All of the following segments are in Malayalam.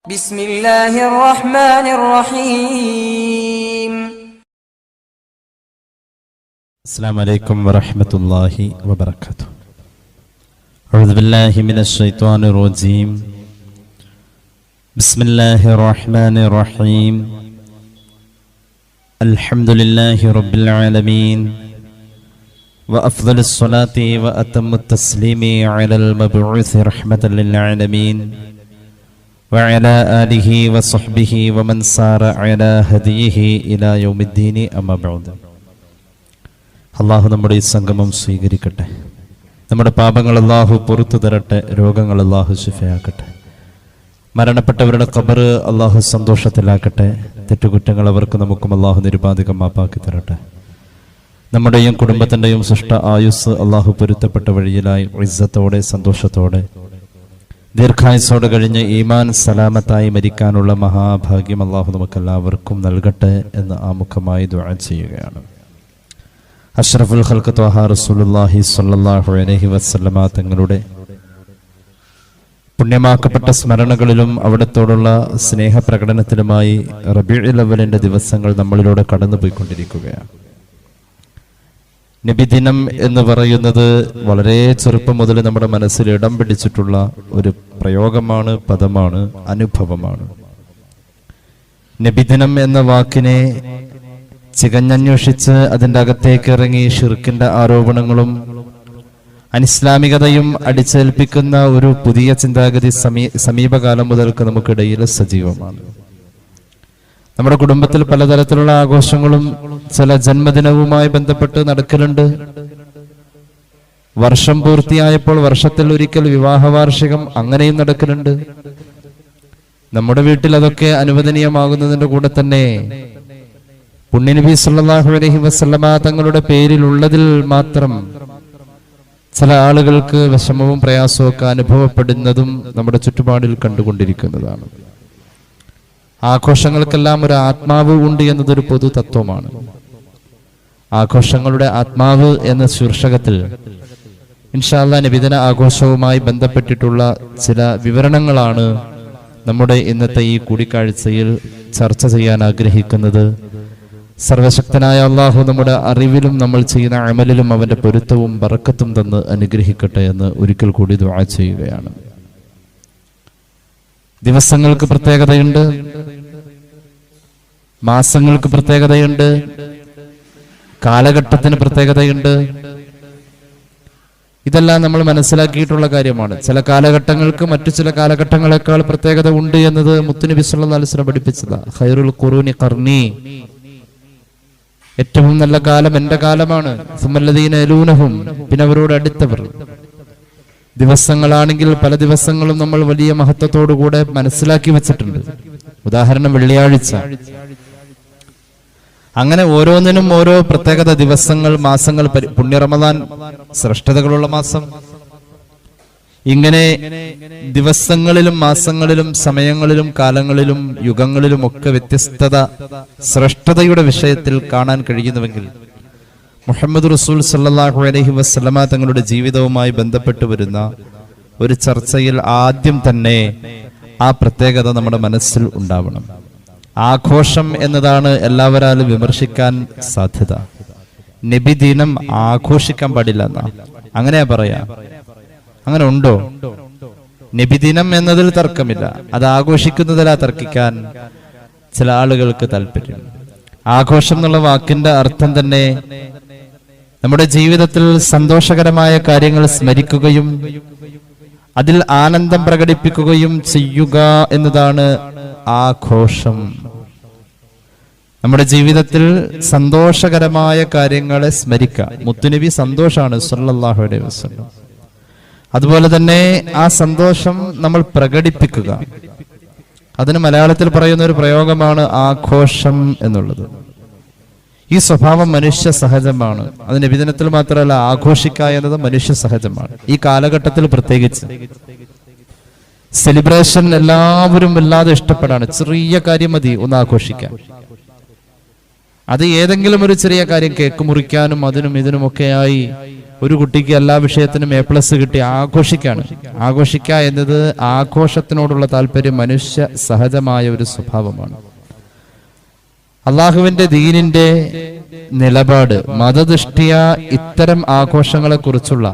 بسم الله الرحمن الرحيم. السلام عليكم ورحمة الله وبركاته. أعوذ بالله من الشيطان الرجيم. بسم الله الرحمن الرحيم. الحمد لله رب العالمين وأفضل الصلاة وأتم التسليم على المبعوث رحمة للعالمين وعلى آله وصحبه ومن سار على هديه إلى يوم الدين أما بعد. അള്ളാഹു നമ്മുടെ ഈ സംഗമം സ്വീകരിക്കട്ടെ. നമ്മുടെ പാപങ്ങൾ അള്ളാഹു പുറത്തു തരട്ടെ. രോഗങ്ങൾ അള്ളാഹു ശിഫയാക്കട്ടെ. മരണപ്പെട്ടവരുടെ ഖബർ അള്ളാഹു സന്തോഷത്തിലാക്കട്ടെ. തെറ്റുകുറ്റങ്ങൾ അവർക്ക് നമുക്കും അള്ളാഹു നിരുപാധികം മാപ്പാക്കി തരട്ടെ. നമ്മുടെയും കുടുംബത്തിൻ്റെയും സൃഷ്ട ആയുസ് അള്ളാഹു പൊരുത്തപ്പെട്ട വഴിയിലായി ഇസ്സത്തോടെ സന്തോഷത്തോടെ ദീർഘായുസോടെ കഴിഞ്ഞ് ഈമാൻ സലാമത്തായി മരിക്കാനുള്ള മഹാഭാഗ്യം അള്ളാഹു നമുക്കെല്ലാവർക്കും നൽകട്ടെ എന്ന് ആമുഖമായി ദുആ ചെയ്യുകയാണ്. അഷ്റഫുൽ ഖൽഖ് ത്വഹ റസൂലുള്ളാഹി സ്വല്ലല്ലാഹു അലൈഹി വസല്ലമ തങ്ങളുടെ പുണ്യമാക്കപ്പെട്ട സ്മരണകളിലും അവിടത്തോടുള്ള സ്നേഹപ്രകടനത്തിലുമായി റബീഉൽ അവ്വലിന്റെ ദിവസങ്ങൾ നമ്മളിലൂടെ കടന്നുപോയിക്കൊണ്ടിരിക്കുകയാണ്. നബിദിനം എന്ന് പറയുന്നത് വളരെ ചെറുപ്പം മുതൽ നമ്മുടെ മനസ്സിൽ ഇടം പിടിച്ചിട്ടുള്ള ഒരു പ്രയോഗമാണ്, പദമാണ്, അനുഭവമാണ്. നബിദിനം എന്ന വാക്കിനെ ചികഞ്ഞന്വേഷിച്ച് അതിൻ്റെ അകത്തേക്ക് ഇറങ്ങി ഷിർക്കിന്റെ ആരോപണങ്ങളും അനിസ്ലാമികതയും അടിച്ചേൽപ്പിക്കുന്ന ഒരു പുതിയ ചിന്താഗതി സമീപകാലം മുതൽക്ക് നമുക്കിടയിൽ സജീവമാണ്. നമ്മുടെ കുടുംബത്തിൽ പലതരത്തിലുള്ള ആഘോഷങ്ങളും ചില ജന്മദിനവുമായി ബന്ധപ്പെട്ട് നടക്കലുണ്ട്. വർഷം പൂർത്തിയായപ്പോൾ വർഷത്തിൽ ഒരിക്കൽ വിവാഹ വാർഷികം അങ്ങനെയും നടക്കലുണ്ട്. നമ്മുടെ വീട്ടിൽ അതൊക്കെ അനുവദനീയമാകുന്നതിന്റെ കൂടെ തന്നെ പുണ്യനബി സല്ലല്ലാഹു അലൈഹി വസല്ലമ തങ്ങളുടെ പേരിലുള്ളതിൽ മാത്രം ചില ആളുകൾക്ക് വിഷമവും പ്രയാസവും ഒക്കെ അനുഭവപ്പെടുന്നതും നമ്മുടെ ചുറ്റുപാടിൽ കണ്ടുകൊണ്ടിരിക്കുന്നതാണ്. ആഘോഷങ്ങൾക്കെല്ലാം ഒരു ആത്മാവ് ഉണ്ട് എന്നതൊരു പൊതു തത്വമാണ്. ആഘോഷങ്ങളുടെ ആത്മാവ് എന്ന ശീർഷകത്തിൽ ഇൻഷാ അല്ലാഹ് നബിദിന ആഘോഷവുമായി ബന്ധപ്പെട്ടിട്ടുള്ള ചില വിവരണങ്ങളാണ് നമ്മുടെ ഇന്നത്തെ ഈ കൂടിക്കാഴ്ചയിൽ ചർച്ച ചെയ്യാൻ ആഗ്രഹിക്കുന്നത്. സർവശക്തനായ അള്ളാഹു നമ്മുടെ അറിവിലും നമ്മൾ ചെയ്യുന്ന അമലിലും അവന്റെ പൊരുത്തവും ബറക്കത്തും തന്ന് അനുഗ്രഹിക്കട്ടെ എന്ന് ഒരിക്കൽ കൂടി ദുആ ചെയ്യുകയാണ്. ദിവസങ്ങൾക്ക് പ്രത്യേകതയുണ്ട്, മാസങ്ങൾക്ക് പ്രത്യേകതയുണ്ട്, കാലഘട്ടത്തിന് പ്രത്യേകതയുണ്ട്. ഇതെല്ലാം നമ്മൾ മനസ്സിലാക്കിയിട്ടുള്ള കാര്യമാണ്. ചില കാലഘട്ടങ്ങൾക്ക് മറ്റു ചില കാലഘട്ടങ്ങളെക്കാൾ പ്രത്യേകത ഉണ്ട് എന്നത് മുത്തുനബി സല്ലല്ലാഹു അലൈഹി വസല്ലം പഠിപ്പിച്ചതാ. ഖൈറുൽ ഖുറൂനി ഖർനി, ഏറ്റവും നല്ല കാലം എന്റെ കാലമാണ്. സുമല്ലദീന യലൂനഹും, പിന്നെ അവരോട് അടുത്തവർ. ദിവസങ്ങളാണെങ്കിൽ പല ദിവസങ്ങളും നമ്മൾ വലിയ മഹത്വത്തോടുകൂടെ മനസ്സിലാക്കി വെച്ചിട്ടുണ്ട്. ഉദാഹരണം വെള്ളിയാഴ്ച. അങ്ങനെ ഓരോന്നിനും ഓരോ പ്രത്യേകത. ദിവസങ്ങൾ, മാസങ്ങൾ. പുണ്യ റമദാൻ ശ്രേഷ്ഠതകളുള്ള മാസം. ഇങ്ങനെ ദിവസങ്ങളിലും മാസങ്ങളിലും സമയങ്ങളിലും കാലങ്ങളിലും യുഗങ്ങളിലും ഒക്കെ വ്യത്യസ്തത ശ്രേഷ്ഠതയുടെ വിഷയത്തിൽ കാണാൻ കഴിയുന്നുവെങ്കിൽ മുഹമ്മദ് റസൂൽ സല്ലല്ലാഹു അലൈഹി വസല്ലമ തങ്ങളുടെ ജീവിതവുമായി ബന്ധപ്പെട്ട് വരുന്ന ഒരു ചർച്ചയിൽ ആദ്യം തന്നെ ആ പ്രത്യേകത നമ്മുടെ മനസ്സിൽ ഉണ്ടാവണം. ആഘോഷം എന്നതാണ് എല്ലാവരാലും വിമർശിക്കാൻ സാധ്യത. നബിദിനം ആഘോഷിക്കാൻ പാടില്ല എന്നാ അങ്ങനെയാ പറയാ. അങ്ങനെ ഉണ്ടോ? നബിദിനം എന്നതിൽ തർക്കമില്ല, അത് ആഘോഷിക്കുന്നതിലാ തർക്കിക്കാൻ ചില ആളുകൾക്ക് താല്പര്യം. ആഘോഷം എന്നുള്ള വാക്കിന്റെ അർത്ഥം തന്നെ നമ്മുടെ ജീവിതത്തിൽ സന്തോഷകരമായ കാര്യങ്ങൾ സ്മരിക്കുകയും അതിൽ ആനന്ദം പ്രകടിപ്പിക്കുകയും ചെയ്യുക എന്നതാണ് ആഘോഷം. നമ്മുടെ ജീവിതത്തിൽ സന്തോഷകരമായ കാര്യങ്ങളെ സ്മരിക്കുക. മുത്തുനബി സന്തോഷാണ് സല്ലല്ലാഹു അലൈഹി വസല്ലം. അതുപോലെ തന്നെ ആ സന്തോഷം നമ്മൾ പ്രകടിപ്പിക്കുക. അതിന് മലയാളത്തിൽ പറയുന്ന ഒരു പ്രയോഗമാണ് ആഘോഷം എന്നുള്ളത്. ഈ സ്വഭാവം മനുഷ്യ സഹജമാണ്. അത് നബിദിനത്തിൽ മാത്രമല്ല, ആഘോഷിക്കുക എന്നത് മനുഷ്യ സഹജമാണ്. ഈ കാലഘട്ടത്തിൽ പ്രത്യേകിച്ച് സെലിബ്രേഷൻ എല്ലാവരും വല്ലാതെ ഇഷ്ടപ്പെടാണ്. ചെറിയ കാര്യം മതി ഒന്ന് ആഘോഷിക്കാൻ. അത് ഏതെങ്കിലും ഒരു ചെറിയ കാര്യം, കേക്ക് മുറിക്കാനും അതിനും ഇതിനുമൊക്കെയായി ഒരു കുട്ടിക്ക് എല്ലാ വിഷയത്തിനും A+ കിട്ടി ആഘോഷിക്കാണ്. ആഘോഷിക്കുക എന്നത് ആഘോഷത്തിനോടുള്ള താല്പര്യം മനുഷ്യ സഹജമായ ഒരു സ്വഭാവമാണ്. അള്ളാഹുവിന്റെ ദീനിന്റെ നിലപാട് മതദൃഷ്ടിയ ഇത്തരം ആഘോഷങ്ങളെ കുറിച്ചുള്ള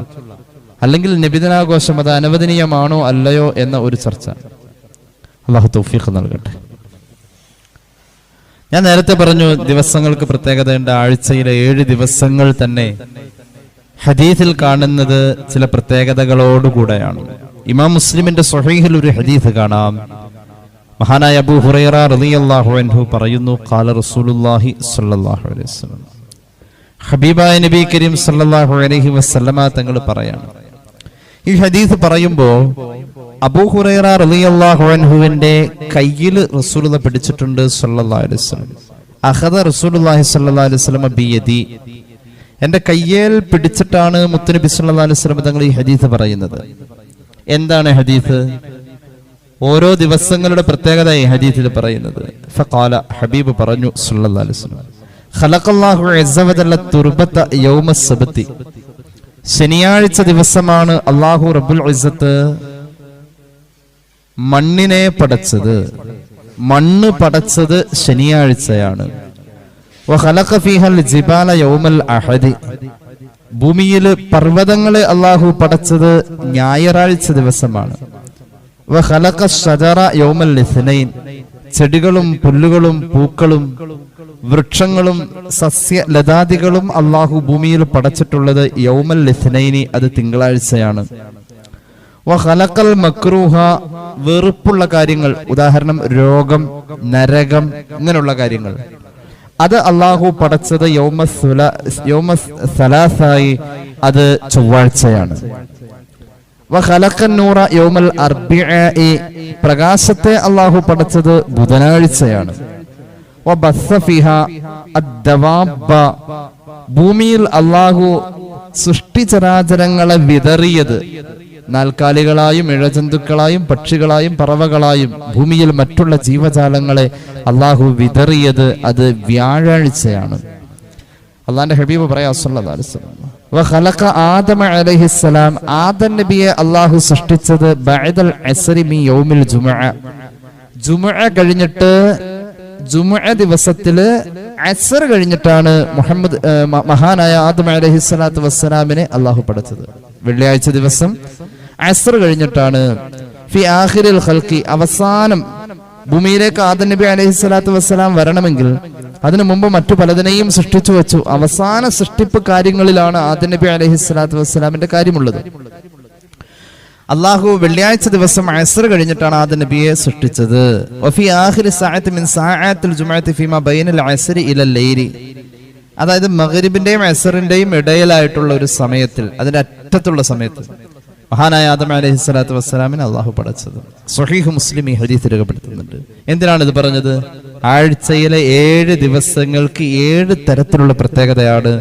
അല്ലെങ്കിൽ നബിദിനാഘോഷം അത് അനുവദനീയമാണോ അല്ലയോ എന്ന ഒരു ചർച്ച. അള്ളാഹു തൗഫീഖ് നൽകട്ടെ. ഞാൻ നേരത്തെ പറഞ്ഞു ദിവസങ്ങൾക്ക് പ്രത്യേകതയുണ്ട്. ആഴ്ചയിലെ 7 ദിവസങ്ങൾ തന്നെ ഹദീസിൽ കാണുന്നത് ചില പ്രത്യേകതകളോടുകൂടെയാണ്. ഇമാം മുസ്ലിമിന്റെ സ്വഹീഹിൽ ഒരു ഹദീസ് കാണാം. മഹാനായ അബൂ ഹുറൈറ റളിയല്ലാഹു അൻഹു പറയുന്നു, ഖാല റസൂലുള്ളാഹി സ്വല്ലല്ലാഹു അലൈഹി വസല്ലം, ഹബീബായ നബി കരീം സ്വല്ലല്ലാഹു അലൈഹി വസല്ലമ തങ്ങൾ പറയാണ്. ഈ ഹദീസ് പറയുമ്പോൾ അബൂ ഹുറൈറ റളിയല്ലാഹു അൻഹുവിന്റെ കയ്യിൽ റസൂലുള്ളാഹി പിടിച്ചിട്ടുണ്ട് സ്വല്ലല്ലാഹു അലൈഹി വസല്ലം. അഖദ റസൂലുള്ളാഹി സ്വല്ലല്ലാഹു അലൈഹി വസല്ലം ബിയദി, എന്റെ കയ്യിൽ പിടിച്ചിട്ടാണ് മുത്തുനബി സ്വല്ലല്ലാഹു അലൈഹി വസല്ലം തങ്ങൾ ഈ ഹദീസ് പറയുന്നത്. എന്താണ് ഹദീസ്? ഓരോ ദിവസങ്ങളുടെ പ്രത്യേകത ഈ ഹദീസിൽ പറയുന്നത്. ഫഖാല, ഹബീബ് പറഞ്ഞു സ്വല്ലല്ലാഹു അലൈഹി വസല്ലം, ഖലഖല്ലാഹു അസ്സ വജല്ല തുർബത യൗമ സബ്തി, ശനിയാഴ്ച ദിവസമാണ് അല്ലാഹു റബ്ബുൽ ഇസ്സത്ത് മണ്ണിനെ പടച്ചത്. മണ്ണ് പടച്ചത് ശനിയാഴ്ചയാണ്. വഖലഖ ഫീഹൽ ജിബാല യൗമൽ അഹദി, ഭൂമിയിൽ പർവ്വതങ്ങളെ അല്ലാഹു പടച്ചത് ഞായറാഴ്ച ദിവസമാണ്. വഖലഖ ശജറ യൗമൽ ഇസ്നൈൻ, ചെടികളും പുല്ലുകളും പൂക്കളും വൃക്ഷങ്ങളും സസ്യലതാദികളും അല്ലാഹു ഭൂമിയിൽ പടച്ചിട്ടുള്ളത് യൗമൽ ഇസ്നൈനി, അത് തിങ്കളാഴ്ചയാണ്. വഖലഖൽ മക്രൂഹ, വെറുപ്പുള്ള കാര്യങ്ങൾ, ഉദാഹരണം രോഗം, നരകം, ഇങ്ങനെയുള്ള കാര്യങ്ങൾ, അത് അല്ലാഹു പടച്ചത് യൗമ സലാസായി, അത് ചൊവ്വാഴ്ചയാണ്. വഖലഖൻ നൂറ യൗമൽ അർബിഈ, പ്രകാശത്തെ അല്ലാഹു പടച്ചത് ബുധനാഴ്ചയാണ്. വബസ്സ ഫീഹാ അദ്ദവാബ, ഭൂമിയിൽ അല്ലാഹു സൃഷ്ടിചരാചരങ്ങളെ വിതറിയത്, നാൽക്കാലികളായും ഇഴജന്തുക്കളായും പക്ഷികളായും പറവകളായും ഭൂമിയിൽ മറ്റുള്ള ജീവജാലങ്ങളെ അല്ലാഹു വിതറിയത് അത് വ്യാഴാഴ്ചയാണ്. അല്ലാഹുവിന്റെ ഹബീബ് പറയാ സ്വല്ലല്ലാഹു അലൈഹി വസല്ലം, വഖലഖ ആദമ അലൈഹിസ്സലാം, ആദം നബിയെ അല്ലാഹു സൃഷ്ടിച്ചത് ബഅദൽ അസ്രി മിൻ യൗമിൽ ജുമുഅ, ജുമുഅ കഴിഞ്ഞിട്ട് ജുമുഅ ദിവസത്തില് അസ്ർ കഴിഞ്ഞിട്ടാണ് മഹാനായ ആദം അലൈഹിസ്സലാത്തു വസ്സലാമിനെ അല്ലാഹു പടച്ചത്. വെള്ളിയാഴ്ച ദിവസം അസ്ർ കഴിഞ്ഞിട്ടാണ്. ഫി ആഖിറിൽ ഖൽഖി, അവസാനം ഭൂമിയിലേക്ക് ആദം നബി അലൈഹിസ്സലാത്തു വസ്സലാം വരണമെങ്കിൽ അതിനു മുമ്പ് മറ്റു പലതിനെയും സൃഷ്ടിച്ചു വെച്ചു. അവസാന സൃഷ്ടിപ്പ് കാര്യങ്ങളിലാണ് ആദം നബി അലൈഹിസ്സലാത്തു വസ്സലാമിന്റെ കാര്യമുള്ളത്. അല്ലാഹു വെള്ളിയാഴ്ച ദിവസം അസ്ർ കഴിഞ്ഞിട്ടാണ് ആദം നബിയെ സൃഷ്ടിച്ചത്. വഫി ആഖിരി സഅത്തി മിൻ സഅഅത്തിൽ ജുമുഅത്തി ഫീമാ ബൈനൽ അസ്രി ഇലൽ ലൈലി, അതായത് മഗ്രിബിന്റെയും അസ്റിന്റെയും ഇടയിലായിട്ടുള്ള ഒരു സമയത്തിൽ, അതിന്റെ അറ്റത്തുള്ള സമയത്ത് മഹാനായ ആദം അലൈഹിസ്സലാത്തു വസ്സലാമിനെ അല്ലാഹു പടച്ചത്. സ്വഹീഹ് മുസ്ലിം ഈ ഹദീസ് രേഖപ്പെടുത്തുന്നുണ്ട്. എന്തിനാണ് ഇത് പറഞ്ഞത്? ആഴ്ചയിലെ 7 ദിവസങ്ങൾക്ക് 7 തരത്തിലുള്ള പ്രത്യേകതയാണ്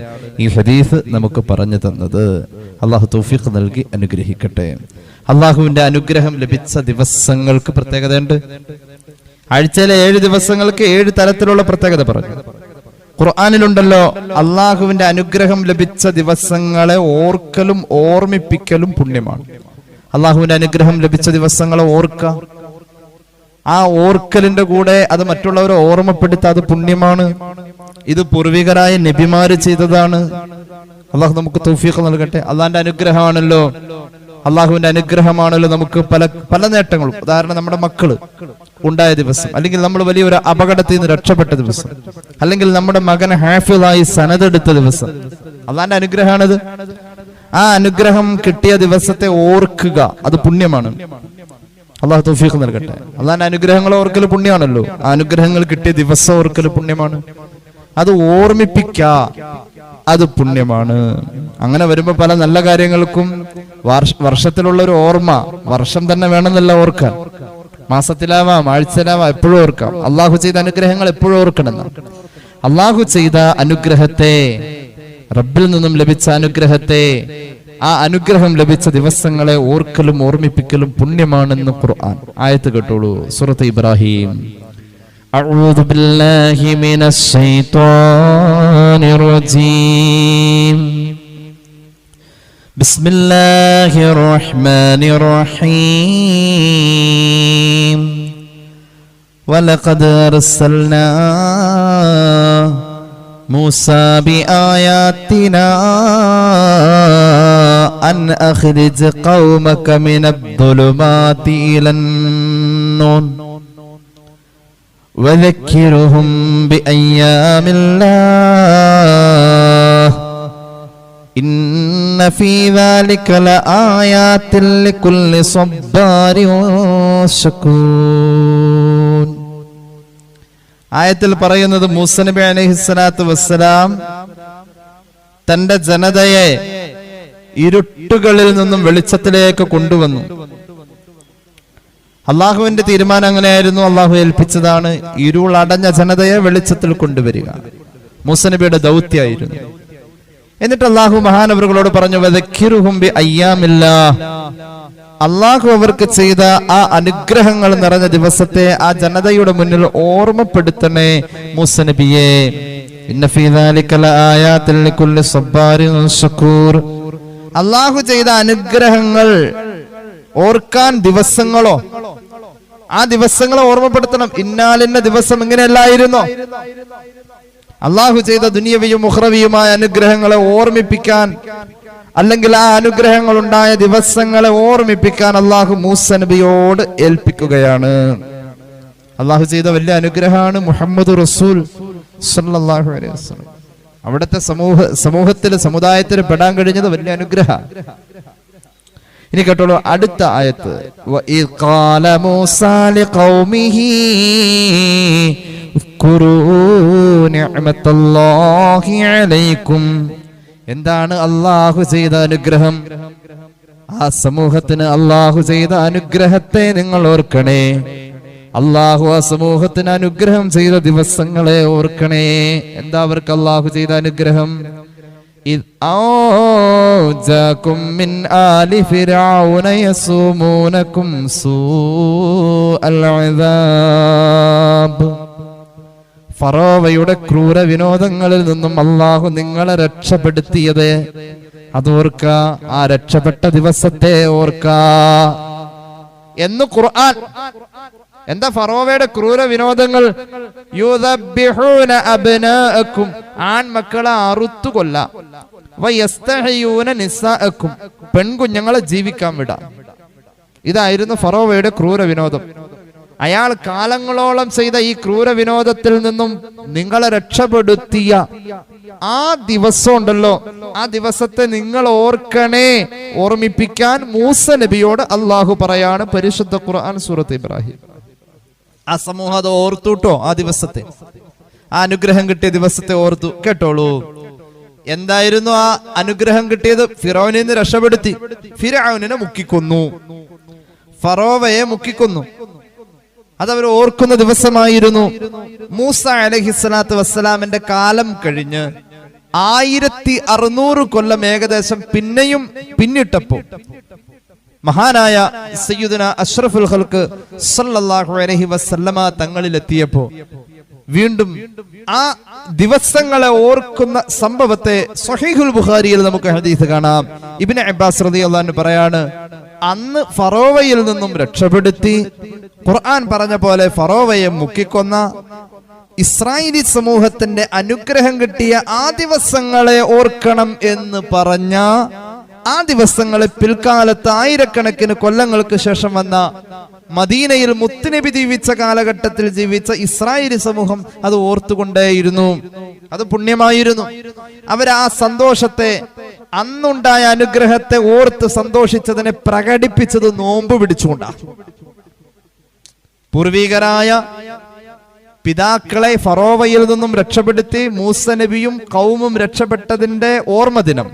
ഈ ഹദീസ് നമുക്ക് പറഞ്ഞു തന്നത്. അല്ലാഹു തൗഫീഖ് നൽകി അനുഗ്രഹിക്കട്ടെ. അല്ലാഹുവിന്റെ അനുഗ്രഹം ലഭിച്ച ദിവസങ്ങൾക്ക് പ്രത്യേകതയുണ്ട്. ആഴ്ചയിലെ 7 ദിവസങ്ങൾക്ക് 7 തരത്തിലുള്ള പ്രത്യേകത പറഞ്ഞു. ഖുർആനിലുണ്ടല്ലോ, അള്ളാഹുവിന്റെ അനുഗ്രഹം ലഭിച്ച ദിവസങ്ങളെ ഓർക്കലും ഓർമ്മിപ്പിക്കലും പുണ്യമാണ്. അള്ളാഹുവിന്റെ അനുഗ്രഹം ലഭിച്ച ദിവസങ്ങളെ ഓർക്കുക, ആ ഓർക്കലിന്റെ കൂടെ അത് മറ്റുള്ളവരെ ഓർമ്മപ്പെടുത്തുക, അത് പുണ്യമാണ്. ഇത് പൂർവികരായ നബിമാര് ചെയ്തതാണ്. അള്ളാഹു നമുക്ക് തൗഫീഖ് നൽകട്ടെ. അള്ളാഹിന്റെ അനുഗ്രഹമാണല്ലോ, അള്ളാഹുവിന്റെ അനുഗ്രഹമാണല്ലോ നമുക്ക് പല പല നേട്ടങ്ങളും. ഉദാഹരണം, നമ്മുടെ മക്കള് ഉണ്ടായ ദിവസം, അല്ലെങ്കിൽ നമ്മൾ വലിയൊരു അപകടത്തിൽ നിന്ന് രക്ഷപ്പെട്ട ദിവസം, അല്ലെങ്കിൽ നമ്മുടെ മകൻ ഹാഫിളായി സനദെടുത്ത ദിവസം, അള്ളാഹിന്റെ അനുഗ്രഹമാണത്. ആ അനുഗ്രഹം കിട്ടിയ ദിവസത്തെ ഓർക്കുക, അത് പുണ്യമാണ്. അള്ളാഹു തൗഫീഖ് നൽകട്ടെ. അള്ളാഹിന്റെ അനുഗ്രഹങ്ങൾ ഓർക്കൽ പുണ്യമാണല്ലോ. ആ അനുഗ്രഹങ്ങൾ കിട്ടിയ ദിവസം ഓർക്കൽ പുണ്യമാണ്. അത് ഓർമ്മിപ്പിക്ക, അത് പുണ്യമാണ്. അങ്ങനെ വരുമ്പോ പല നല്ല കാര്യങ്ങൾക്കും വർഷത്തിലുള്ള ഒരു ഓർമ്മ, വർഷം തന്നെ വേണമെന്നല്ല ഓർക്കാൻ, മാസത്തിലാവാം, ആഴ്ചയിലാവാം, എപ്പോഴും ഓർക്കാം. അള്ളാഹു ചെയ്ത അനുഗ്രഹങ്ങൾ എപ്പോഴും ഓർക്കണമെന്ന്. അള്ളാഹു ചെയ്ത അനുഗ്രഹത്തെ, റബ്ബിൽ നിന്നും ലഭിച്ച അനുഗ്രഹത്തെ, ആ അനുഗ്രഹം ലഭിച്ച ദിവസങ്ങളെ ഓർക്കലും ഓർമ്മിപ്പിക്കലും പുണ്യമാണെന്ന് ഖുർആൻ. ആയത്ത് കേട്ടോളൂ, സൂറത്ത് ഇബ്രാഹിം. أعوذ بالله من الشيطان الرجيم ബിസ്മില്ലാഹിർ റഹ്മാനിർ റഹീം. വലഖദ് അർസൽനാ മൂസാ ബിആയാതിനാ അൻ അഖ്രിജ് ഖൗമക മിനദ്-ദുലുമാതി ഇലൻ-നൂർ വദക്കിർഹും ബിഅയ്യാമില്ലാഹ് ഇന്ന ഫീ ദാലിക ലആയാതിൻ ലികുല്ലി സ്വബ്ബാരിൻ ശകൂർ. ആയത്തിൽ പറയുന്നത് മൂസാ നബി അലൈഹിസ്സലാത്തു വസ്സലാം തന്റെ ജനതയെ ഇരുട്ടുകളിൽ നിന്നും വെളിച്ചത്തിലേക്ക് കൊണ്ടുവന്നു. അള്ളാഹുവിന്റെ തീരുമാനം അങ്ങനെയായിരുന്നു. അള്ളാഹു ഏൽപ്പിച്ചതാണ് ഇരുളടഞ്ഞ ജനതയെ വെളിച്ചത്തിൽ കൊണ്ടുവരിക. മൂസാ നബിയുടെ ദൗത്യമായിരുന്നു. എന്നിട്ട് അള്ളാഹു മഹാനവറുകളോട് പറഞ്ഞു, വദക്കിറുഹും ബിഅയ്യാമില്ലാഹ്, അള്ളാഹു അവർക്ക് ചെയ്ത ആ അനുഗ്രഹങ്ങൾ നിറഞ്ഞ ദിവസത്തെ ആ ജനതയുടെ മുന്നിൽ ഓർമ്മപ്പെടുത്തണേ മൂസാ നബിയെ. ഇന്ന ഫീ ദാലിക ലആയാതിൻ ലികുല്ലി സ്വബ്ബാരിൻ ശകൂർ. അള്ളാഹു ചെയ്ത അനുഗ്രഹങ്ങൾ ഓർക്കാൻ ദിവസങ്ങളോ, ആ ദിവസങ്ങളെ ഓർമ്മപ്പെടുത്തണം. ഇന്നാലിന്ന ദിവസം ഇങ്ങനെയല്ലായിരുന്നോ? അള്ളാഹു ചെയ്ത ദുനിയവിയും ഉഖ്റവിയുമായ അനുഗ്രഹങ്ങളെ ഓർമ്മിപ്പിക്കാൻ, അല്ലെങ്കിൽ ആ അനുഗ്രഹങ്ങൾ ഉണ്ടായ ദിവസങ്ങളെ ഓർമ്മിപ്പിക്കാൻ അള്ളാഹു മൂസാ നബിയോട് ഏൽപ്പിക്കുകയാണ്. അള്ളാഹു ചെയ്ത വലിയ അനുഗ്രഹമാണ് മുഹമ്മദ് റസൂൽ സല്ലല്ലാഹു അലൈഹി വസല്ലം. അവിടുത്തെ സമൂഹത്തിൽ സമുദായത്തിൽ പെടാൻ കഴിഞ്ഞത് വലിയ അനുഗ്രഹം. ഇനി കേട്ടോളൂ അടുത്ത ആയത്ത്. വഇദ് ഖാല മൂസാ ലിഖൗമിഹി ഉസ്കുറൂ നിഅമത്തല്ലാഹി അലൈക്കും. എന്താണ് അള്ളാഹു ചെയ്ത അനുഗ്രഹം? ആ സമൂഹത്തിന് അള്ളാഹു ചെയ്ത അനുഗ്രഹത്തെ നിങ്ങൾ ഓർക്കണേ. അള്ളാഹു ആ സമൂഹത്തിന് അനുഗ്രഹം ചെയ്ത ദിവസങ്ങളെ ഓർക്കണേ. എന്താ അവർക്ക് അള്ളാഹു ചെയ്ത അനുഗ്രഹം? إذ أوجاكم من آل فرعون يسومونكم سوء العذاب. ഫറോവയുടെ ക്രൂര വിനോദങ്ങളിൽ നിന്നും അള്ളാഹു നിങ്ങളെ രക്ഷപ്പെടുത്തിയത് അതോർക്ക. ആ രക്ഷപ്പെട്ട ദിവസത്തെ ഓർക്ക എന്ന് ഖുർആൻ. എന്താ ഫറോവയുടെ ക്രൂര വിനോദങ്ങൾ? യുദബ്ബിഹൂന അബ്നാഅക്കും, ആൺമക്കളെ അറുത്തു കൊല്ലാം. വയസ്തഹയൂന നിസാഅക്കും, പെൺകുഞ്ഞുങ്ങളെ ജീവിക്കാൻ വിടാം. ഇതായിരുന്നു ഫറോവയുടെ ക്രൂര വിനോദം. അയാൾ കാലങ്ങളോളം ചെയ്ത ഈ ക്രൂര വിനോദത്തിൽ നിന്നും നിങ്ങളെ രക്ഷപ്പെടുത്തിയ ആ ദിവസം ഉണ്ടല്ലോ, ആ ദിവസത്തെ നിങ്ങൾ ഓർക്കണേ. ഓർമ്മിപ്പിക്കാൻ മൂസാ നബിയോട് അള്ളാഹു പറയാണ് പരിശുദ്ധ ഖുർആൻ സൂറത്ത് ഇബ്രാഹിം. ആ സമൂഹം അത് ഓർത്തുട്ടോ. ആ ദിവസത്തെ, ആ അനുഗ്രഹം കിട്ടിയ ദിവസത്തെ ഓർത്തു. കേട്ടോളൂ, എന്തായിരുന്നു ആ അനുഗ്രഹം കിട്ടിയത്? ഫിറഔനിൽ നിന്ന് രക്ഷപ്പെടുത്തി. ഫിറഔനിനെ മുക്കിക്കൊന്നു, ഫറോവയെ മുക്കിക്കൊന്നു. അതവർ ഓർക്കുന്ന ദിവസമായിരുന്നു. മൂസാ അലൈഹിസ്സലാത്തു വസ്സലാമിന്റെ കാലം കഴിഞ്ഞ് 1600 കൊല്ലം ഏകദേശം പിന്നെയും പിന്നിട്ടപ്പോ മഹാനായ സയ്യിദുന അഷ്റഫുൽ ഖൽഖ് സല്ലല്ലാഹു അലൈഹി വസല്ലമ തങ്ങളിലെത്തിയപ്പോ വീണ്ടും ആ ദിവസങ്ങളെ ഓർക്കുന്ന സംഭവത്തെ സ്വഹീഹുൽ ബുഖാരിയിൽ നമുക്ക് ഹദീസ് കാണാം. ഇബ്നു അബ്ബാസ് റളിയല്ലാഹു അൻഹു പറയാണ്, അന്ന് ഫറോവയിൽ നിന്നും രക്ഷപ്പെടുത്തി ഖുർആൻ പറഞ്ഞ പോലെ ഫറോവയെ മുക്കിക്കൊന്ന ഇസ്രായേലി സമൂഹത്തിന്റെ അനുഗ്രഹം കിട്ടിയ ആ ദിവസങ്ങളെ ഓർക്കണം എന്ന് പറഞ്ഞ ആ ദിവസങ്ങളെ പിൽക്കാലത്ത് ആയിരക്കണക്കിന് കൊല്ലങ്ങൾക്ക് ശേഷം വന്ന മദീനയിൽ മുത്തുനബി ജീവിച്ച കാലഘട്ടത്തിൽ ജീവിച്ച ഇസ്രായേലി സമൂഹം അത് ഓർത്തുകൊണ്ടേയിരുന്നു. അത് പുണ്യമായിരുന്നു. അവരാ സന്തോഷത്തെ, അന്നുണ്ടായ അനുഗ്രഹത്തെ ഓർത്ത് സന്തോഷിച്ചതിനെ പ്രകടിപ്പിച്ചത് നോമ്പ് പിടിച്ചുകൊണ്ടാണ്. പൂർവികരായ പിതാക്കളെ ഫറോവയിൽ നിന്നും രക്ഷപ്പെടുത്തി മൂസാ നബിയും ഖൗമും രക്ഷപ്പെട്ടതിന്റെ ഓർമ്മ ദിനം.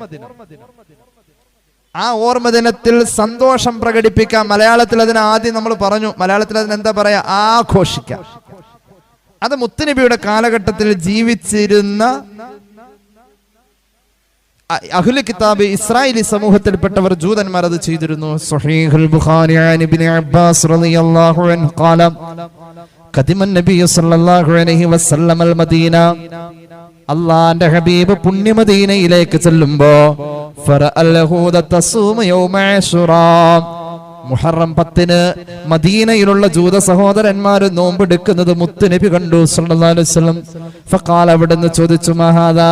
ആ ഓർമ്മ ദിനത്തിൽ സന്തോഷം പ്രകടിപ്പിക്കാം. മലയാളത്തിൽ അതിന് ആദ്യം നമ്മൾ പറഞ്ഞു, മലയാളത്തിൽ അതിന് എന്താ പറയാ? ആഘോഷിക്കാം. അത് മുത്തുനബിയുടെ കാലഘട്ടത്തിൽ ജീവിച്ചിരുന്ന അഹ്ലു കിതാബ് ഇസ്രായേലി സമൂഹത്തിൽപ്പെട്ടവർ ജൂതന്മാർ അത് ചെയ്തിരുന്നു. സ്വഹീഹുൽ ബുഖാരി അൻ ഇബ്നു അബ്ബാസ് റളിയല്ലാഹു അൻഹു ഖാല ഖദിമൻ നബി സല്ലല്ലാഹു അലൈഹി വസല്ലം അൽ മദീന. അല്ലാഹുവിന്റെ ഹബീബ് പുണ്യ മദീനയിലേക്ക് ചെല്ലുമ്പോ ഫറഅൽ യഹൂദ തസൂമു യൗമ അശുറാ. മുഹറം 10 മദീനയിലുള്ള ജൂത സഹോദരന്മാര് നോമ്പെടുക്കുന്നത് മുത്തുനബി കണ്ടു സല്ലല്ലാഹു അലൈഹി വസല്ലം. ഫഖാല, അവിടുന്ന് ചോദിച്ചു, മഹാദാ,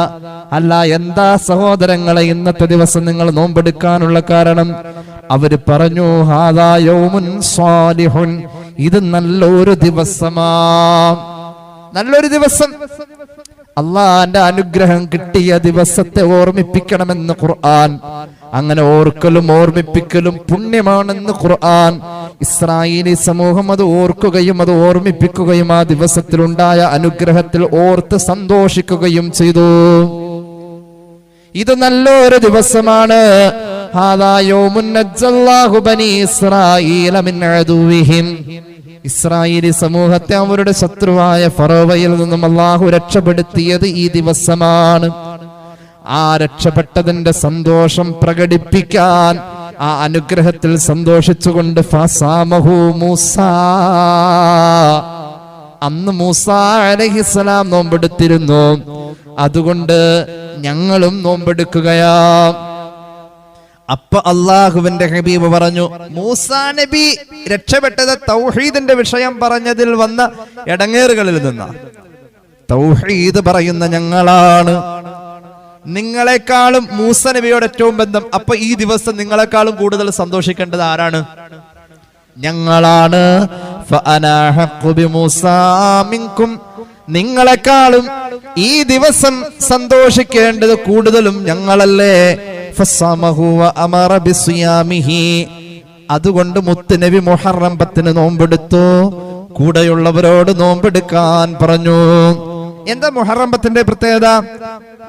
അല്ല, എന്താ സഹോദരങ്ങളെ ഇന്നത്തെ ദിവസം നിങ്ങൾ നോമ്പെടുക്കാനുള്ള കാരണം? അവര് പറഞ്ഞു, ഹാദാ യൗമുൻ സാലിഹുൻ, ഇത് നല്ലൊരു ദിവസമാ, നല്ലൊരു ദിവസം, അള്ളാന്റെ അനുഗ്രഹം കിട്ടിയ ദിവസത്തെ ഓർമ്മിപ്പിക്കണമെന്ന് ഖുർആൻ. അങ്ങനെ ഓർക്കലും ഓർമ്മിപ്പിക്കലും പുണ്യമാണെന്ന് ഖുർആൻ. ഇസ്രായേലി സമൂഹം അത് ഓർക്കുകയും അത് ഓർമ്മിപ്പിക്കുകയും ആ ദിവസത്തിലുണ്ടായ അനുഗ്രഹത്തിൽ ഓർത്ത് സന്തോഷിക്കുകയും ചെയ്തു. ഇത് നല്ലൊരു ദിവസമാണ്. ഹാദാ യൗമുൻ നജ്ജല്ലാഹു ബനി ഇസ്രായീല മിൻ അദുവിഹിം. ഇസ്രായേലി സമൂഹത്തെ അവരുടെ ശത്രുവായ ഫറോവയിൽ നിന്നും അല്ലാഹു രക്ഷപ്പെടുത്തിയത് ഈ ദിവസമാണ്. ആ രക്ഷപ്പെട്ടതിന്റെ സന്തോഷം പ്രകടിപ്പിക്കാൻ, ആ അനുഗ്രഹത്തിൽ സന്തോഷിച്ചുകൊണ്ട് ഫസാമഹു മൂസ, അന്ന് മൂസ അലൈഹിസ്സലാം നോമ്പെടുത്തിരുന്നു. അതുകൊണ്ട് ഞങ്ങളും നോമ്പെടുക്കുകയാ. അപ്പൊ അള്ളാഹുവിന്റെ ഹബീബ് പറഞ്ഞു, മൂസാ നബി രക്ഷപ്പെട്ടത് തൗഹീദിന്റെ വിഷയം പറഞ്ഞതിൽ വന്ന ഇടങ്ങേറുകളിൽ നിന്നാണ്. തൗഹീദ് പറയുന്ന ഞങ്ങളാണ്, നിങ്ങളെക്കാളും മൂസ നബിയോട് ഏറ്റവും ബന്ധം. അപ്പൊ ഈ ദിവസം നിങ്ങളെക്കാളും കൂടുതൽ സന്തോഷിക്കേണ്ടത് ആരാണ്? ഞങ്ങളാണ്. ഫഅനാ ഹഖ്ഖു ബിമൂസാ മിൻകും, നിങ്ങളെക്കാളും ഈ ദിവസം സന്തോഷിക്കേണ്ടത് കൂടുതലും ഞങ്ങളല്ലേ. ഫസമഹു വഅമറ ബിസിയാമിഹി, അതുകൊണ്ട് മുത്തുനബി മുഹറം 10 നോമ്പെടുത്തു. കൂടെയുള്ളവരോട് നോമ്പെടുക്കാൻ പറഞ്ഞു. എന്താ മുഹറം 10ന്റെ പ്രത്യേകത?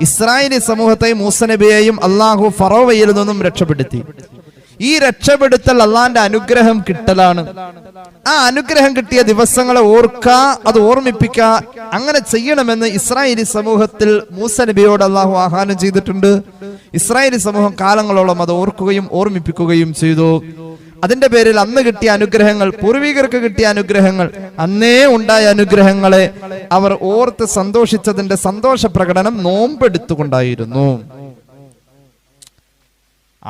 ഇസ്രായേലി സമൂഹത്തെയും മൂസ നബിയെയും അള്ളാഹു ഫറോവയിൽ നിന്നും രക്ഷപ്പെടുത്തി. ഈ രക്ഷപ്പെടുത്തൽ അള്ളാന്റെ അനുഗ്രഹം കിട്ടലാണ്. ആ അനുഗ്രഹം കിട്ടിയ ദിവസങ്ങളെ ഓർക്ക, അത് ഓർമ്മിപ്പിക്ക, അങ്ങനെ ചെയ്യണമെന്ന് ഇസ്രായേലി സമൂഹത്തിൽ മൂസ നബിയോട് അള്ളാഹു ആഹ്വാനം ചെയ്തിട്ടുണ്ട്. ഇസ്രായേലി സമൂഹം കാലങ്ങളോളം അത് ഓർക്കുകയും ഓർമ്മിപ്പിക്കുകയും ചെയ്തു. അതിന്റെ പേരിൽ അന്ന് കിട്ടിയ അനുഗ്രഹങ്ങൾ, പൂർവികർക്ക് കിട്ടിയ അനുഗ്രഹങ്ങൾ, അന്നേ ഉണ്ടായ അനുഗ്രഹങ്ങളെ അവർ ഓർത്ത് സന്തോഷിച്ചതിന്റെ സന്തോഷ പ്രകടനം നോമ്പെടുത്തുകൊണ്ടായിരുന്നു.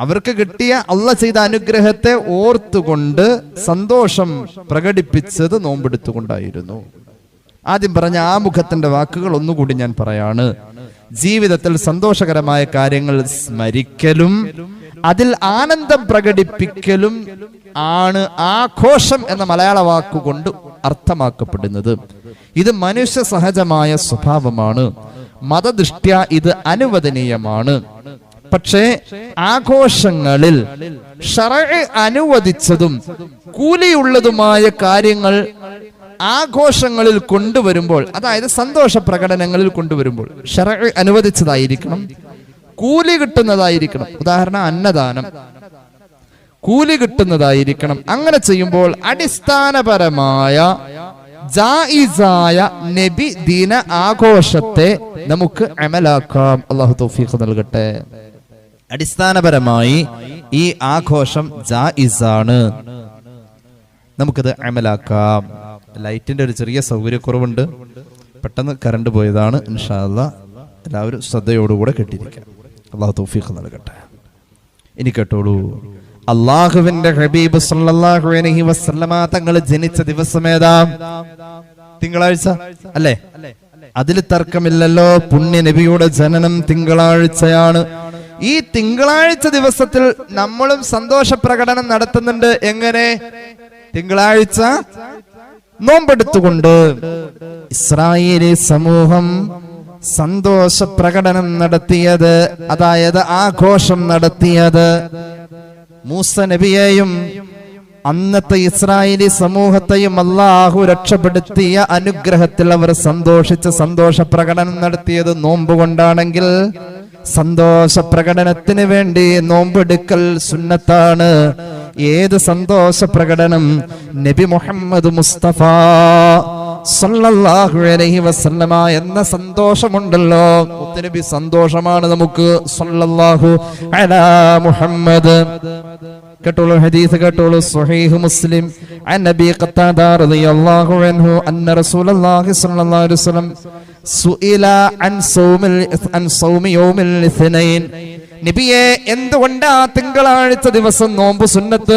അവർക്ക് കിട്ടിയ അള്ളാഹ് ചെയ്ത അനുഗ്രഹത്തെ ഓർത്തുകൊണ്ട് സന്തോഷം പ്രകടിപ്പിച്ചത് നോമ്പെടുത്തുകൊണ്ടായിരുന്നു. ആദ്യം പറഞ്ഞ ആമുഖത്തിന്റെ വാക്കുകൾ ഒന്നുകൂടി ഞാൻ പറയാണ്. ജീവിതത്തിൽ സന്തോഷകരമായ കാര്യങ്ങൾ സ്മരിക്കലും അതിൽ ആനന്ദം പ്രകടിപ്പിക്കലും ആണ് ആഘോഷം എന്ന മലയാള വാക്കുകൊണ്ട് അർത്ഥമാക്കപ്പെടുന്നത്. ഇത് മനുഷ്യ സഹജമായ സ്വഭാവമാണ്. മതദൃഷ്ട്യാ ഇത് അനുവദനീയമാണ്. പക്ഷേ ആഘോഷങ്ങളിൽ ശറഅ് അനുവദിച്ചതും കൂലിയുള്ളതുമായ കാര്യങ്ങൾ ആഘോഷങ്ങളിൽ കൊണ്ടുവരുമ്പോൾ, അതായത് സന്തോഷ പ്രകടനങ്ങളിൽ കൊണ്ടുവരുമ്പോൾ ശറഅ് അനുവദിച്ചതായിരിക്കണം, കൂലി കിട്ടുന്നതായിരിക്കണം. ഉദാഹരണം അന്നദാനം, കൂലി കിട്ടുന്നതായിരിക്കണം. അങ്ങനെ ചെയ്യുമ്പോൾ അടിസ്ഥാനപരമായ ജായിസായ നബി ദിന ആഘോഷത്തെ നമുക്ക് അമലാക്കാം. അല്ലാഹു തൗഫീഖ് നൽകട്ടെ. അടിസ്ഥാനപരമായി ഈ ആഘോഷം ജായിസാണ്, നമുക്കത് അമലാക്കാം. ലൈറ്റിന്റെ ഒരു ചെറിയ സൗകര്യക്കുറവുണ്ട്, പെട്ടെന്ന് കറണ്ട് പോയതാണ്. ഇൻഷാ അല്ലാഹ് എല്ലാവരും ശ്രദ്ധയോടുകൂടെ കേട്ടിരിക്കാം. അല്ലാഹു തൗഫീഖ് നൽകട്ടെ. ഇനി കേട്ടോളൂ, അള്ളാഹുവിന്റെ ഹബീബ് സല്ലല്ലാഹു അലൈഹി വസല്ലമ തങ്ങൾ ജനിച്ച ദിവസം ഏതാ? തിങ്കളാഴ്ച അല്ലേ? അതിൽ തർക്കമില്ലല്ലോ. പുണ്യ നബിയുടെ ജനനം തിങ്കളാഴ്ചയാണ്. ഈ തിങ്കളാഴ്ച ദിവസത്തിൽ നമ്മളും സന്തോഷ പ്രകടനം നടത്തുന്നുണ്ട്. എങ്ങനെ? തിങ്കളാഴ്ച നോമ്പെടുത്തുകൊണ്ട്. ഇസ്രായേലി സമൂഹം സന്തോഷ പ്രകടനം നടത്തിയത്, അതായത് ആഘോഷം നടത്തിയത്, മൂസ നബിയെയും അന്നത്തെ ഇസ്രായേലി സമൂഹത്തെയും അല്ലാഹു രക്ഷപ്പെടുത്തിയ അനുഗ്രഹത്തിൽ അവർ സന്തോഷിച്ച് സന്തോഷ പ്രകടനം നടത്തിയത് നോമ്പ് കൊണ്ടാണെങ്കിൽ സന്തോഷ പ്രകടനത്തിന് വേണ്ടി നോമ്പെടുക്കൽ സുന്നത്താണ്. ഏത് സന്തോഷ പ്രകടനം? നബി മുഹമ്മദ് മുസ്തഫ സല്ലല്ലാഹു അലൈഹി വസല്ലമ എന്ന സന്തോഷമുണ്ടല്ലോ, നബി സന്തോഷമാണ് നമുക്ക്. സല്ലല്ലാഹു അലാ മുഹമ്മദ്. കേട്ടോളൂ ഹദീസ്, കേട്ടോളൂ. സ്വഹീഹ് മുസ്ലിം അൻ നബി ഖത്താദ റളിയല്ലാഹു അൻഹു അന്ന റസൂലുള്ളാഹി സ്വല്ലല്ലാഹു അലൈഹി വസല്ലം സുഇല അൻ സൗമി യൗമിൽ ഇത്നൈൻ. നബിയെ എന്തുകൊണ്ടാ തിങ്കളാഴ്ച ദിവസം നോമ്പ് സുന്നത്ത്?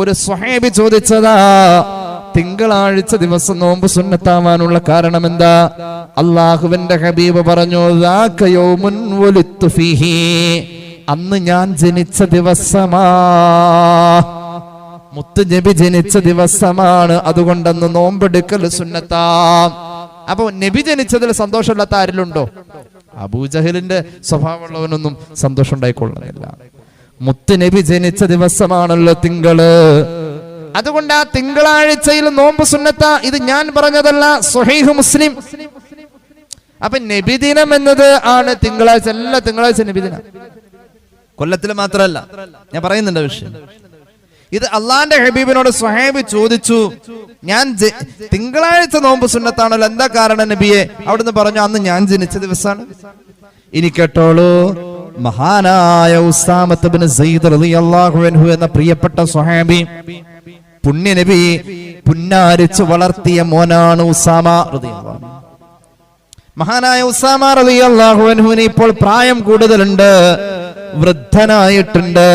ഒരു സ്വഹാബി ചോദിച്ചതാ, തിങ്കളാഴ്ച ദിവസം നോമ്പ് സുന്നത്താവാനുള്ള കാരണം എന്താ? അള്ളാഹുവിന്റെ ഹബീബ് പറഞ്ഞു, അന്ന് ഞാൻ ജനിച്ച ദിവസമാ, മുത്ത് നബി ജനിച്ച ദിവസമാണ്, അതുകൊണ്ടന്ന് നോമ്പെടുക്കൽ സുന്നത്താ. അപ്പൊ നബി ജനിച്ചതിൽ സന്തോഷമില്ലാത്ത ആരിലുണ്ടോ? അബൂജഹലിന്റെ സ്വഭാവമുള്ളവനൊന്നും സന്തോഷം ഉണ്ടായിക്കൊള്ളുന്നില്ല. മുത്ത് നബി ജനിച്ച ദിവസമാണല്ലോ തിങ്കള്, അതുകൊണ്ട് ആ തിങ്കളാഴ്ചയിൽ നോമ്പ് സുന്നത്താ. ഇത് ഞാൻ പറഞ്ഞതല്ല, സ്വഹീഹ് മുസ്ലിം. അപ്പൊ നബിദിനം എന്നത് ആണ് തിങ്കളാഴ്ച. എല്ലാ തിങ്കളാഴ്ച നബിദിനം, കൊല്ലത്തിൽ മാത്രമല്ല. ഞാൻ പറയുന്നുണ്ട് വിഷയം. ഇത് അള്ളാന്റെ ഹബീബിനോട് സ്വഹാബി ചോദിച്ചു, ഞാൻ തിങ്കളാഴ്ച നോമ്പ് സുന്നത്താണല്ലോ, എന്താ കാരണം നബിയെ? അവിടുന്ന് പറഞ്ഞു, അന്ന് ഞാൻ ജനിച്ച ദിവസമാണ്. ഇനി കേട്ടോളൂ, മഹാനായ ഉസാമത്ത് ബിൻ സയ്യിദ് റളിയല്ലാഹു അൻഹു എന്ന പ്രിയപ്പെട്ട സ്വഹാബി, പുണ്യ നബി പുന്നാരിച്ചു വളർത്തിയ മോനാണ് ഉസാമ റളിയല്ലാഹു അൻഹു. മഹാനായ ഉസാമ റളിയല്ലാഹു അൻഹുവിന് ഇപ്പോൾ പ്രായം കൂടുതലുണ്ട്, വൃദ്ധനായിട്ടുണ്ട്.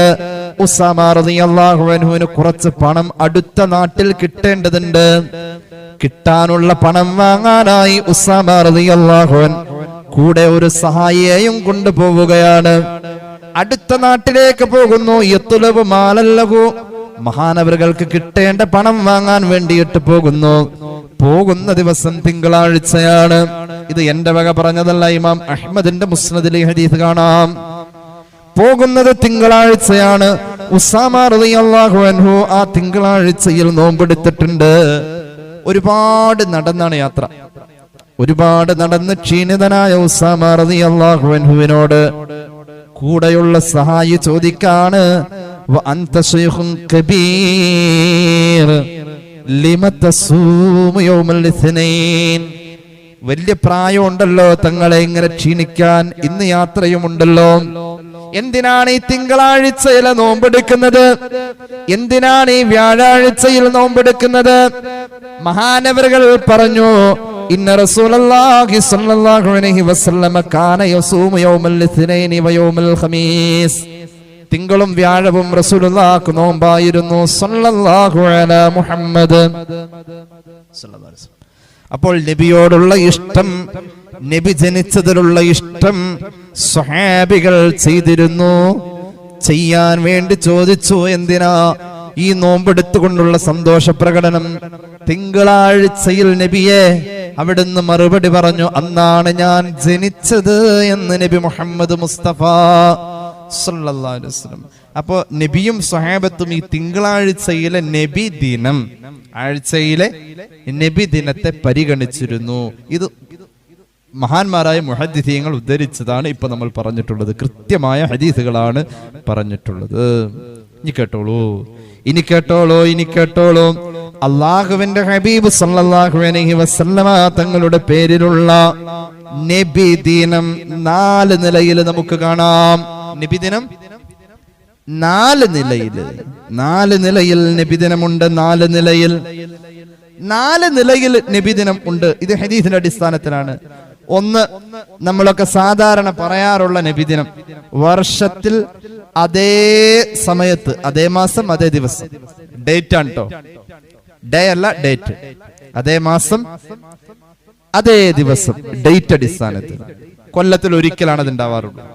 ഉസാമ റളിയല്ലാഹു അൻഹുവിന് കുറച്ച് പണം അടുത്ത നാട്ടിൽ കിട്ടേണ്ടതുണ്ട്. കിട്ടാനുള്ള പണം വാങ്ങാനായി ഉസാമ റളിയല്ലാഹു അൻഹു കൂടെ ഒരു സഹായിയെയും കൊണ്ടുപോവുകയാണ്. അടുത്ത നാട്ടിലേക്ക് പോകുന്നു. യത്ലുബു മാലല്ലഹു, മഹാനവറുകൾക്ക് കിട്ടേണ്ട പണം വാങ്ങാൻ വേണ്ടിയിട്ട് പോകുന്നു. പോകുന്ന ദിവസം തിങ്കളാഴ്ചയാണ്. ഇത് എന്റെ വക പറഞ്ഞതല്ല, ഇമാം അഹ്മദിന്റെ മുസ്നദിൽ ഈ ഹദീസ് കാണാം. പോകുന്നത് തിങ്കളാഴ്ചയാണ്. ഉസാമ റളിയല്ലാഹു അൻഹു ആ തിങ്കളാഴ്ചയിൽ നോമ്പെടുത്തിട്ടുണ്ട്. ഒരുപാട് നടന്നാണ് യാത്ര. ഒരുപാട് നടന്ന് ക്ഷീണിതനായ ഉസാമ റളിയല്ലാഹു അൻഹുവിനോട് കൂടെയുള്ള സഹായി ചോദിക്കാണ്, വഅൻത ശൈഖുൻ കബീർ ലിമ തസൂമു യൗമൽ ഇത്നൈൻ. വലിയ പ്രായമുണ്ടല്ലോ തങ്ങളെ ഇങ്ങനെ ക്ഷീണിക്കാൻ, ഇന്ന് യാത്രയുമുണ്ടല്ലോ, എന്തിനാണ് ഈ തിങ്കളാഴ്ചയിലെ നോമ്പെടുക്കുന്നത്? എന്തിനാണ് ഈ വ്യാഴാഴ്ചയിൽ നോമ്പെടുക്കുന്നത്? മഹാനവറുകൾ പറഞ്ഞു, ഇന്ന റസൂലുള്ളാഹി സ്വല്ലല്ലാഹു അലൈഹി വസല്ലമ കാന യസൂമു യൗമൽ ഇത്നൈനി വ യൗമൽ ഖമീസ്. തിങ്കളും വ്യാഴവും റസൂലുള്ളാഹി നോമ്പായിരുന്നു സ്വല്ലല്ലാഹു അലാ മുഹമ്മദ് സ്വല്ലല്ലാഹു അലൈഹി വസല്ലം. അപ്പോൾ നബിയോടുള്ള ഇഷ്ടം, നബി ജനിച്ചതിലുള്ള ഇഷ്ടം സ്വഹാബികൾ ചെയ്തിരുന്നു. ചെയ്യാൻ വേണ്ടി ചോദിച്ചു, എന്തിനാ ഈ നോമ്പെടുത്തുകൊണ്ടുള്ള സന്തോഷ പ്രകടനം? തിങ്കളാഴ്ചയിൽ നബിയെ, അവിടുന്ന് മറുപടി പറഞ്ഞു, അന്നാണ് ഞാൻ ജനിച്ചത് എന്ന് നബി മുഹമ്മദ് മുസ്തഫ സല്ലല്ലാഹു അലൈഹി വസല്ലം. അപ്പോ നബിയും സ്വഹാബത്തും ഈ തിങ്കളാഴ്ചയിലെ നബി ദിനം, ആഴ്ചയിലെ നബി ദിനത്തെ പരിഗണിച്ചിരുന്നു. ഇത് മഹാന്മാരായ മുഹദ്ദിഥീങ്ങൾ ഉദ്ധരിച്ചതാണ് ഇപ്പൊ നമ്മൾ പറഞ്ഞിട്ടുള്ളത്. കൃത്യമായ ഹദീസുകളാണ് പറഞ്ഞിട്ടുള്ളത്. ഇനി കേട്ടോളൂ. അള്ളാഹുവിന്റെ ഹബീബ് സല്ലല്ലാഹു അലൈഹി വസല്ലമ തങ്ങളുടെ പേരിലുള്ള നബി ദിനം 4 നിലയിൽ നമുക്ക് കാണാം. നബി ദിനം 4 നിലയിൽ നബിദിനമുണ്ട്. 4 നിലയിൽ നബിദിനം ഉണ്ട്. ഇത് ഹദീസിന്റെ അടിസ്ഥാനത്തിലാണ്. ഒന്ന്, നമ്മളൊക്കെ സാധാരണ പറയാറുള്ള നബിദിനം, വർഷത്തിൽ അതേ സമയത്ത്, അതേ മാസം, അതേ ദിവസം. ഡേറ്റ് ആണ് കേട്ടോ, ഡേ അല്ല, ഡേറ്റ്. അതേ മാസം അതേ ദിവസം, ഡേറ്റ് അടിസ്ഥാനത്തിൽ. കൊല്ലത്തിൽ ഒരിക്കലാണ് അത് ഉണ്ടാവാറുള്ളത്.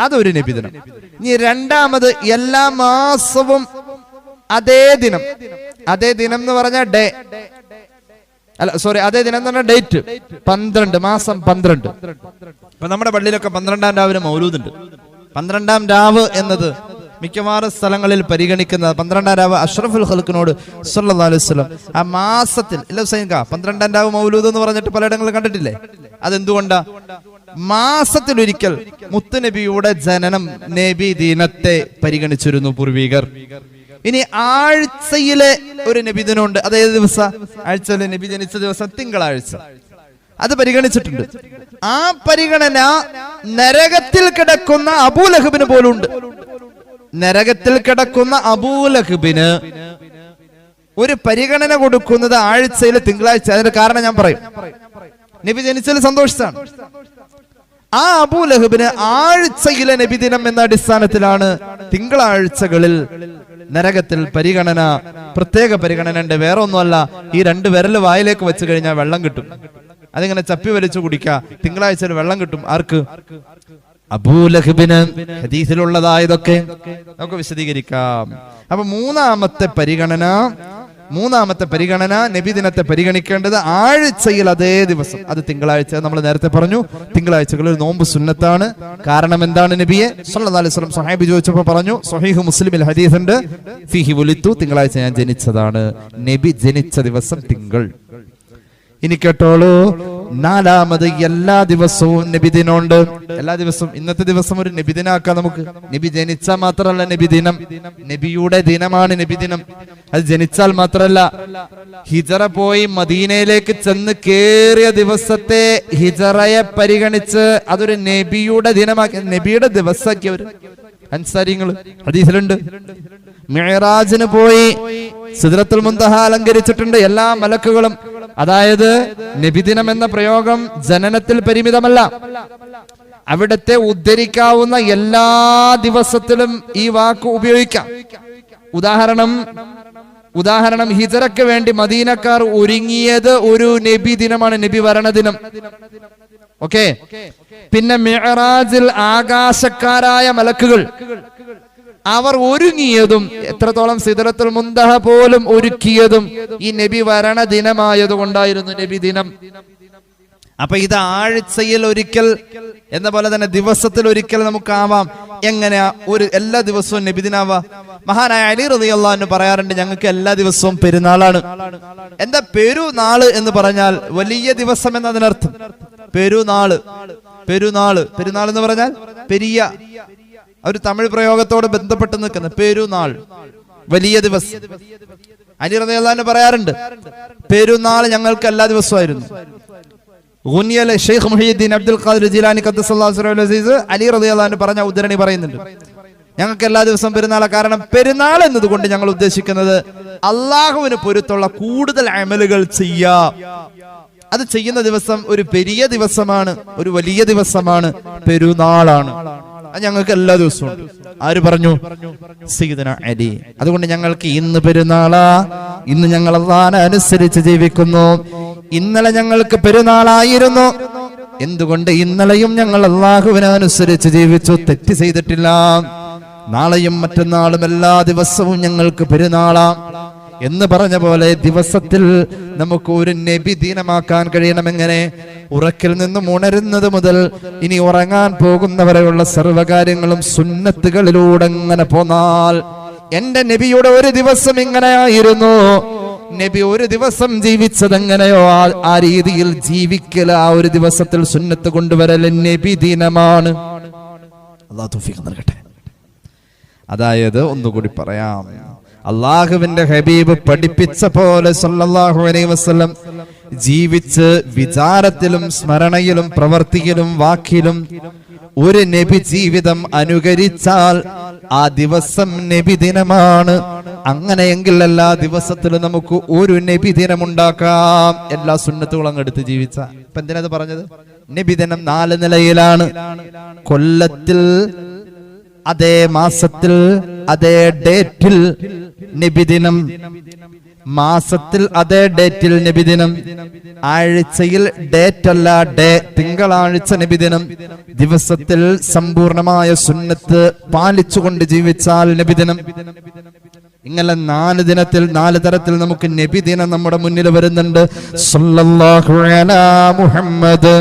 അതൊരു നബിദിനം. ഇനി രണ്ടാമത്, എല്ലാ മാസവും അതേ ദിനം. അതേ ദിനം എന്ന് പറഞ്ഞാൽ ഡേ അല്ല, സോറി, അതേ ദിനം എന്ന് പറഞ്ഞാൽ ഡേറ്റ് 12, മാസം 12. ഇപ്പൊ നമ്മുടെ പള്ളിയിലൊക്കെ 12-ാം രാവിലെ മൗലൂദുണ്ട്. 12-ാം രാവ് എന്നത് മിക്കവാറും സ്ഥലങ്ങളിൽ പരിഗണിക്കുന്നത് 12-ാം രാവ് അഷ്റഫുൽ ഖൽഖിനോട് സല്ലല്ലാഹു അലൈഹി വസല്ലം ആ മാസത്തിൽ 12-ാം രാവ് മൗലൂദ് എന്ന് പറഞ്ഞിട്ട് പലയിടങ്ങളിൽ കണ്ടിട്ടില്ലേ? അതെന്തുകൊണ്ടാ? മാസത്തിലൊരിക്കൽ മുത്തുനബിയുടെ ജനനം, നബി ദിനത്തെ പരിഗണിച്ചിരുന്നു പൂർവികർ. ഇനി ആഴ്ചയിലെ ഒരു നബിദിനമുണ്ട്. അതേത് ദിവസം? ആഴ്ചയിലെ നബി ജനിച്ച ദിവസം തിങ്കളാഴ്ച. അത് പരിഗണിച്ചിട്ടുണ്ട്. ആ പരിഗണന നരകത്തിൽ കിടക്കുന്ന അബൂലഹബിന് പോലും ഉണ്ട്. നരകത്തിൽ കിടക്കുന്ന അബൂലഹബിന് ഒരു പരിഗണന കൊടുക്കുന്നത് ആഴ്ചയിലെ തിങ്കളാഴ്ച. അതിന്റെ കാരണം ഞാൻ പറയും. നബി ജനിച്ചതിൽ സന്തോഷിച്ചാണ്. ആ അബൂലഹബിന് ആഴ്ചയിലെ നബിദിനം എന്ന അടിസ്ഥാനത്തിലാണ് തിങ്കളാഴ്ചകളിൽ നരകത്തിൽ പരിഗണന, പ്രത്യേക പരിഗണന ഉണ്ട്. വേറെ ഒന്നുമല്ല, ഈ 2 വിരൽ വായിലേക്ക് വെച്ച് കഴിഞ്ഞാൽ വെള്ളം കിട്ടും. അതിങ്ങനെ ചപ്പി വലിച്ചു കുടിക്കുക. തിങ്കളാഴ്ച വെള്ളം കിട്ടും. ആർക്ക്? അബൂലഹബിന്. ഹദീസിലുള്ളതായതൊക്കെ നമുക്ക് വിശദീകരിക്കാം. അപ്പൊ മൂന്നാമത്തെ പരിഗണന നബിദിനത്തെ പരിഗണിക്കേണ്ടത് ആഴ്ചയിൽ അതേ ദിവസം, അത് തിങ്കളാഴ്ച. നമ്മൾ നേരത്തെ പറഞ്ഞു തിങ്കളാഴ്ചകളിൽ നോമ്പ് സുന്നത്താണ്. കാരണം എന്താണ്? നബിയെ സല്ലല്ലാഹു അലൈഹി വസല്ലം സ്വഹാബി ചോദിച്ചപ്പോൾ പറഞ്ഞു, സ്വഹീഹ് മുസ്ലിമിൽ ഹദീസുണ്ട്, ഫീഹി വുലിത്തു, തിങ്കളാഴ്ച ഞാൻ ജനിച്ചതാണ്. നബി ജനിച്ച ദിവസം തിങ്കൾ. ഇനി കേട്ടോളൂ, 4ാമത് എല്ലാ ദിവസവും നബിദിനമുണ്ട്. എല്ലാ ദിവസവും, ഇന്നത്തെ ദിവസം ഒരു നബിദിനാക്കാം നമുക്ക്. നബി ജനിച്ചാൽ മാത്രമല്ല നബിദിനം, നബിയുടെ ദിനമാണ് നബിദിനം. അത് ജനിച്ചാൽ മാത്രമല്ല, ഹിജറ പോയി മദീനയിലേക്ക് ചെന്ന് കേറിയ ദിവസത്തെ ഹിജറയെ പരിഗണിച്ച് അതൊരു നബിയുടെ ദിനമാക്കി, നബിയുടെ ദിവസമാക്കിയവർ അൻസാരിങ്ങൾ ഹദീസിലുണ്ട്. മിഅ്റാജിന് പോയി സിദ്റത്തുൽ മുൻതഹ അലങ്കരിച്ചിട്ടുണ്ട് എല്ലാ മലക്കുകളും. അതായത് നബിദിനം എന്ന പ്രയോഗം ജനനത്തിൽ പരിമിതമല്ല, അവിടത്തെ ഉദ്ധരിക്കാവുന്ന എല്ലാ ദിവസത്തിലും ഈ വാക്ക് ഉപയോഗിക്കാം. ഉദാഹരണം ഹിജറയ്ക്ക് വേണ്ടി മദീനക്കാർ ഒരുങ്ങിയത് ഒരു നബി ദിനമാണ്, നബി വരണദിനം. ഓക്കെ. പിന്നെ മിഅ്റാജിൽ ആകാശക്കാരായ മലക്കുകൾ അവർ ഒരുങ്ങിയതും, എത്രത്തോളം സിദ്റത്തുൽ മുൻതഹ പോലും ഒരുക്കിയതും ഈ നബി വരണ ദിനമായതുകൊണ്ടായിരുന്നു നബി ദിനം. അപ്പൊ ഇത് ആഴ്ചയിൽ ഒരിക്കൽ എന്ന പോലെ തന്നെ ദിവസത്തിൽ ഒരിക്കൽ നമുക്കാവാം. എങ്ങനെയാ എല്ലാ ദിവസവും നബിദിനാവാ? മഹാനായ അലി റളിയല്ലാഹു അൻഹു പറയാറുണ്ട്, ഞങ്ങൾക്ക് എല്ലാ ദിവസവും പെരുന്നാളാണ്. എന്താ പെരുന്നാള് എന്ന് പറഞ്ഞാൽ? വലിയ ദിവസം എന്നതിനർത്ഥം. പെരുന്നാള് എന്ന് പറഞ്ഞാൽ പെരിയ, ഒരു തമിഴ് പ്രയോഗത്തോട് ബന്ധപ്പെട്ട് നിൽക്കുന്ന പെരുന്നാൾ, വലിയ ദിവസം. അലി റളിയല്ലാഹു അൻഹു പറയാറുണ്ട്, പെരുന്നാൾ ഞങ്ങൾക്ക് എല്ലാ ദിവസമായിരുന്നു. ഷെയ്ഖ് മുഹീദ്ദീൻ അബ്ദുൽ ഖാദിർ ജീലാനി ഖദ്ദസല്ലാഹു സിറഹുൽ അസീസ് അലി റളിയല്ലാഹു അൻഹു പറഞ്ഞ ഉദ്ധരണി പറയുന്നുണ്ട്, ഞങ്ങൾക്ക് എല്ലാ ദിവസവും പെരുന്നാളാണ്. കാരണം പെരുന്നാൾ എന്നതുകൊണ്ട് ഞങ്ങൾ ഉദ്ദേശിക്കുന്നത് അള്ളാഹുവിന് പൊരുത്തുള്ള കൂടുതൽ അമലുകൾ ചെയ്യാ. അത് ചെയ്യുന്ന ദിവസം ഒരു പെരിയ ദിവസമാണ്, ഒരു വലിയ ദിവസമാണ്, പെരുന്നാളാണ്. അത് ഞങ്ങൾക്ക് എല്ലാ ദിവസവും. ആര് പറഞ്ഞു? സയ്യിദുനാ അലി. അതുകൊണ്ട് ഞങ്ങൾക്ക് ഇന്ന് പെരുന്നാളാ, ഇന്ന് ഞങ്ങൾ അല്ലാഹുവിനെ അനുസരിച്ച് ജീവിക്കുന്നു. ഇന്നലെ ഞങ്ങൾക്ക് പെരുന്നാളായിരുന്നു. എന്തുകൊണ്ട്? ഇന്നലെയും ഞങ്ങൾ അല്ലാഹുവിനെ അനുസരിച്ച് ജീവിച്ചു, തെറ്റ് ചെയ്തിട്ടില്ല. നാളെയും മറ്റന്നാളും എല്ലാ ദിവസവും ഞങ്ങൾക്ക് പെരുന്നാളാ എന്ന് പറഞ്ഞ പോലെ ദിവസത്തിൽ നമുക്ക് ഒരു നബി ദിനമാക്കാൻ കഴിയണം. എങ്ങനെ? ഉറക്കിൽ നിന്നും ഉണരുന്നത് മുതൽ ഇനി ഉറങ്ങാൻ പോകുന്നവരെയുള്ള സർവ്വകാര്യങ്ങളും സുന്നത്തുകളിലൂടെ അങ്ങനെ പോന്നാൽ, എന്റെ നബിയുടെ ഒരു ദിവസം ഇങ്ങനെയായിരുന്നു, നബി ഒരു ദിവസം ജീവിച്ചത് എങ്ങനെയോ ആ രീതിയിൽ ജീവിക്കൽ, ആ ഒരു ദിവസത്തിൽ സുന്നത്ത് കൊണ്ടുവരൽ നബി ദിനമാണ്. അല്ലാഹു തൗഫീഖ് നൽകട്ടെ. അതായത് ഒന്നുകൂടി പറയാം, അള്ളാഹുവിന്റെ ഹബീബ് പഠിപ്പിച്ച പോലെ സല്ലല്ലാഹു അലൈഹി വസല്ലം ജീവിച്ച് വിചാരത്തിലും സ്മരണയിലും പ്രവർത്തിയിലും വാക്കിലും ഒരു നബി ജീവിതം അനുകരിച്ചാൽ ആ ദിവസം നബി ദിനമാണ്. അങ്ങനെയെങ്കിൽ എല്ലാ ദിവസത്തിലും നമുക്ക് ഒരു നബി ദിനം ഉണ്ടാക്കാം. എല്ലാ സുന്നത്തുകളും എടുത്ത് ജീവിച്ച. ഇപ്പൊ എന്തിനാ പറഞ്ഞത്? നബി ദിനം 4 നിലയിലാണ്. കൊല്ലത്തിൽ അതേ മാസത്തിൽ അതേ ഡേറ്റിൽ നബിദിനം, മാസത്തിൽ അതേ ഡേറ്റിൽ നബിദിനം, ആഴ്ചയിൽ ഡേറ്റ് അല്ല ഡേ, തിങ്കളാഴ്ച നബിദിനം, ദിവസത്തിൽ സമ്പൂർണമായ സുന്നത്ത് പാലിച്ചുകൊണ്ട് ജീവിച്ചാൽ നബിദിനം. ഇങ്ങനെ 4 ദിനത്തിൽ 4 തരത്തിൽ നമുക്ക് നബിദിനം നമ്മുടെ മുന്നിൽ വരുന്നുണ്ട്. സല്ലല്ലാഹു അലാ മുഹമ്മദ്.